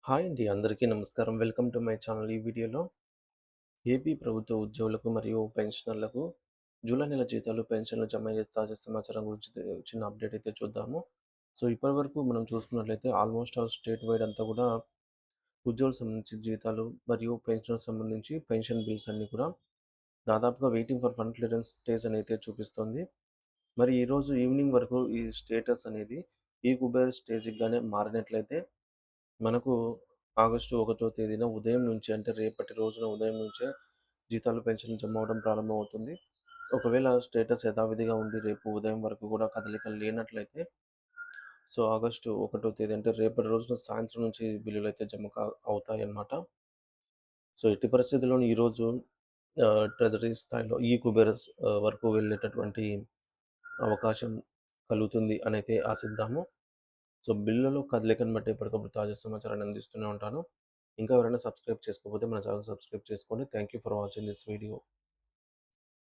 Hi అండి. అందరికీ నమస్కారం. Welcome to my channel. ఈ వీడియోలో ఏపీ ప్రభుత్వ ఉద్యోగులకు మరియు పెన్షనర్లకు జూలై నెల జీతాలు, పెన్షన్లు జమ అయ్యే తాజా సమాచారం గురించి చిన్న అప్డేట్ అయితే చూద్దాము. సో, ఇప్పటివరకు మనం చూసుకున్నట్లయితే ఆల్మోస్ట్ ఆల్ స్టేట్ వైడ్ అంతా కూడా ఉద్యోగులకు సంబంధించి జీతాలు మరియు పెన్షన్‌కి సంబంధించి పెన్షన్ బిల్స్ అన్నీ కూడా దాదాపుగా waiting for fund clearance stage అని అయితే చూపిస్తోంది. మరి ఈరోజు ఈవినింగ్ వరకు ఈ స్టేటస్ అనేది ఈ కుబేర్ స్టేజ్‌కి గానే మారినట్లయితే మనకు ఆగస్టు 1 తేదీన ఉదయం నుంచి అంటే రేపటి రోజున ఉదయం నుంచే జీతాలు, పెన్షన్లు జమ అవ్వడం ప్రారంభమవుతుంది. ఒకవేళ స్టేటస్ యథావిధిగా ఉండి రేపు ఉదయం వరకు కూడా కదలికలు లేనట్లయితే సో, ఆగస్టు 1 తేదీ అంటే రేపటి రోజున సాయంత్రం నుంచి బిల్లులైతే అవుతాయన్నమాట. సో, ఎట్టి పరిస్థితుల్లోనూ ఈరోజు ట్రెజరీ స్థాయిలో ఈ కుబేరస్ వరకు వెళ్ళేటటువంటి అవకాశం కలుగుతుంది అనైతే ఆశిద్దాము. సో, బిల్లులో కదలికను బట్టి ఎప్పటికప్పుడు తాజా సమాచారాన్ని అందిస్తూనే ఉంటాను. ఇంకా ఎవరైనా సబ్స్క్రైబ్ చేసుకోకపోతే మన ఛానెల్ సబ్స్క్రైబ్ చేసుకోండి. Thank you for watching this video.